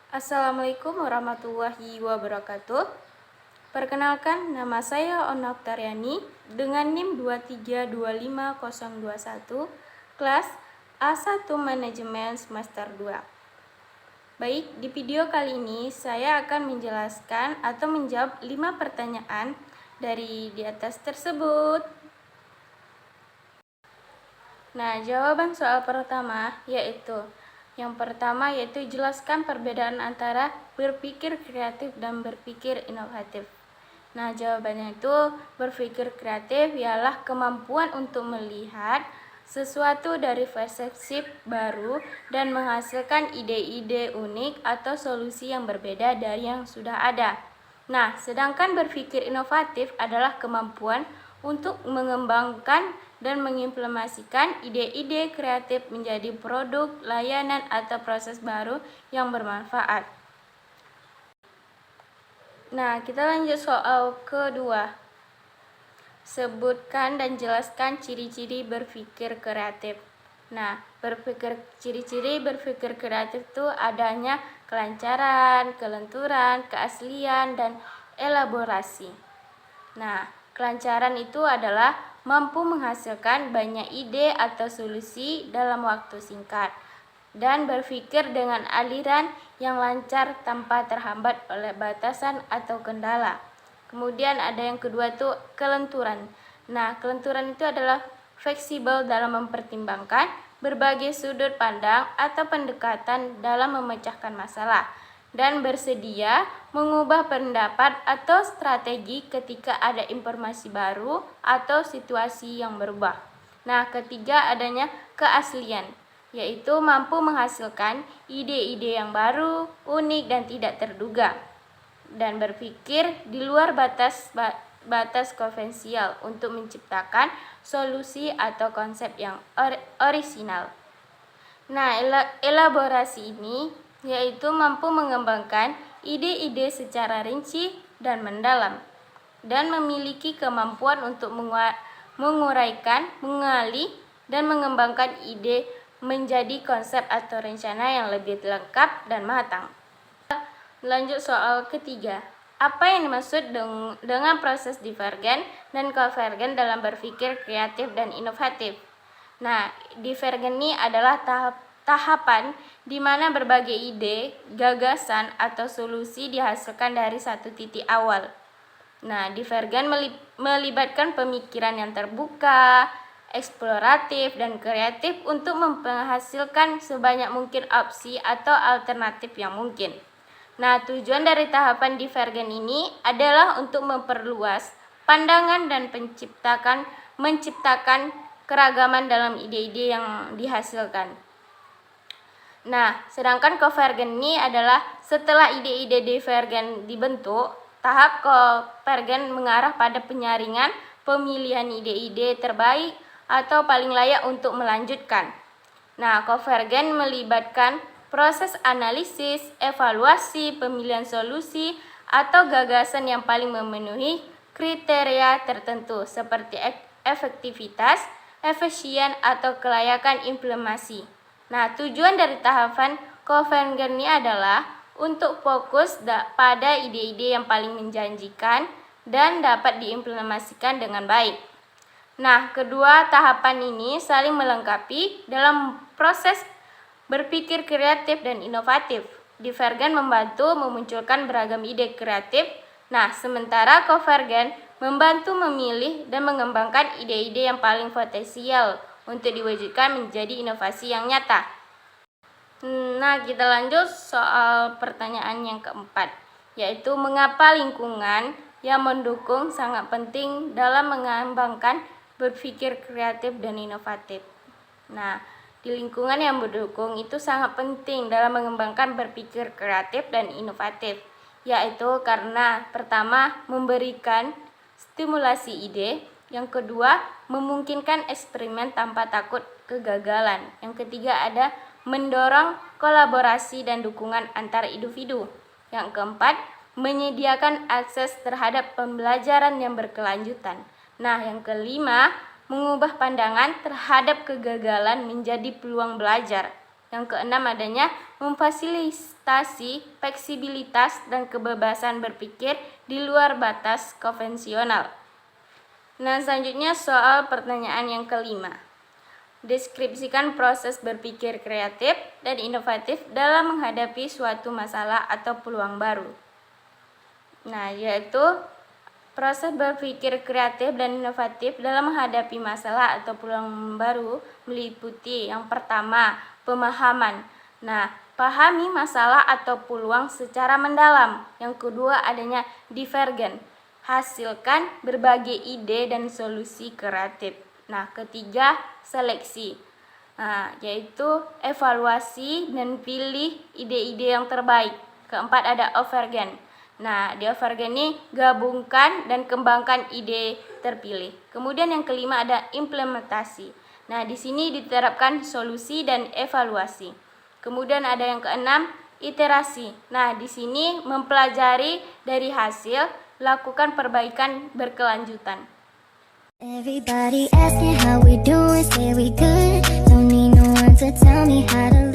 Assalamualaikum warahmatullahi wabarakatuh. Perkenalkan, nama saya Ona Oktariani dengan NIM 2325021, kelas A1 Manajemen semester 2. Baik, di video kali ini saya akan menjelaskan atau menjawab 5 pertanyaan dari di atas tersebut. Nah, jawaban soal pertama yang pertama yaitu jelaskan perbedaan antara berpikir kreatif dan berpikir inovatif. Nah, jawabannya itu berpikir kreatif ialah kemampuan untuk melihat sesuatu dari perspektif baru dan menghasilkan ide-ide unik atau solusi yang berbeda dari yang sudah ada. Nah, sedangkan berpikir inovatif adalah kemampuan untuk mengembangkan dan mengimplementasikan ide-ide kreatif menjadi produk, layanan, atau proses baru yang bermanfaat. Nah, kita lanjut soal kedua. Sebutkan dan jelaskan ciri-ciri berpikir kreatif. Nah, ciri-ciri berpikir kreatif itu adanya kelancaran, kelenturan, keaslian, dan elaborasi. Nah, kelancaran itu adalah mampu menghasilkan banyak ide atau solusi dalam waktu singkat dan berpikir dengan aliran yang lancar tanpa terhambat oleh batasan atau kendala. Kemudian ada yang kedua itu kelenturan. Nah, kelenturan itu adalah fleksibel dalam mempertimbangkan berbagai sudut pandang atau pendekatan dalam memecahkan masalah dan bersedia mengubah pendapat atau strategi ketika ada informasi baru atau situasi yang berubah. Nah, ketiga adanya keaslian, yaitu mampu menghasilkan ide-ide yang baru, unik, dan tidak terduga, dan berpikir di luar batas konvensional untuk menciptakan solusi atau konsep yang orisinal. Nah, elaborasi ini yaitu mampu mengembangkan ide-ide secara rinci dan mendalam, dan memiliki kemampuan untuk menguraikan, mengali, dan mengembangkan ide menjadi konsep atau rencana yang lebih lengkap dan matang. Lanjut soal ketiga. Apa yang dimaksud dengan proses divergen dan konvergen dalam berpikir kreatif dan inovatif? Nah, divergen ini adalah tahapan di mana berbagai ide, gagasan, atau solusi dihasilkan dari satu titik awal. Nah, divergen melibatkan pemikiran yang terbuka, eksploratif, dan kreatif untuk menghasilkan sebanyak mungkin opsi atau alternatif yang mungkin. Nah, tujuan dari tahapan divergen ini adalah untuk memperluas pandangan dan menciptakan keragaman dalam ide-ide yang dihasilkan. Nah, sedangkan konvergen ini adalah setelah ide-ide divergen dibentuk, tahap konvergen mengarah pada penyaringan pemilihan ide-ide terbaik atau paling layak untuk melanjutkan. Nah, konvergen melibatkan proses analisis, evaluasi, pemilihan solusi, atau gagasan yang paling memenuhi kriteria tertentu seperti efektivitas, efisien, atau kelayakan implementasi. Nah, tujuan dari tahapan konvergen ini adalah untuk fokus pada ide-ide yang paling menjanjikan dan dapat diimplementasikan dengan baik. Nah, kedua tahapan ini saling melengkapi dalam proses berpikir kreatif dan inovatif. Divergen membantu memunculkan beragam ide kreatif. Nah, sementara konvergen membantu memilih dan mengembangkan ide-ide yang paling potensial untuk diwujudkan menjadi inovasi yang nyata. Nah, kita lanjut soal pertanyaan yang keempat, yaitu mengapa lingkungan yang mendukung sangat penting dalam mengembangkan berpikir kreatif dan inovatif. Nah, di lingkungan yang mendukung itu sangat penting dalam mengembangkan berpikir kreatif dan inovatif, yaitu karena pertama memberikan stimulasi ide, yang kedua memungkinkan eksperimen tanpa takut kegagalan, yang ketiga ada mendorong kolaborasi dan dukungan antar individu, yang keempat menyediakan akses terhadap pembelajaran yang berkelanjutan. Nah, yang kelima mengubah pandangan terhadap kegagalan menjadi peluang belajar. Yang keenam adanya memfasilitasi fleksibilitas dan kebebasan berpikir di luar batas konvensional. Nah, selanjutnya soal pertanyaan yang kelima. Deskripsikan proses berpikir kreatif dan inovatif dalam menghadapi suatu masalah atau peluang baru. Nah, yaitu proses berpikir kreatif dan inovatif dalam menghadapi masalah atau peluang baru meliputi yang pertama, pemahaman. Nah, pahami masalah atau peluang secara mendalam. Yang kedua, adanya divergen. Hasilkan berbagai ide dan solusi kreatif. Nah, ketiga, seleksi. Nah, yaitu evaluasi dan pilih ide-ide yang terbaik. Keempat, ada overgen. Nah, di overgen ini gabungkan dan kembangkan ide terpilih. Kemudian yang kelima ada implementasi. Nah, di sini diterapkan solusi dan evaluasi. Kemudian ada yang keenam, iterasi. Nah, di sini mempelajari dari hasil, lakukan perbaikan berkelanjutan. Everybody asking how we doing, say we good. Don't need no one to tell me how to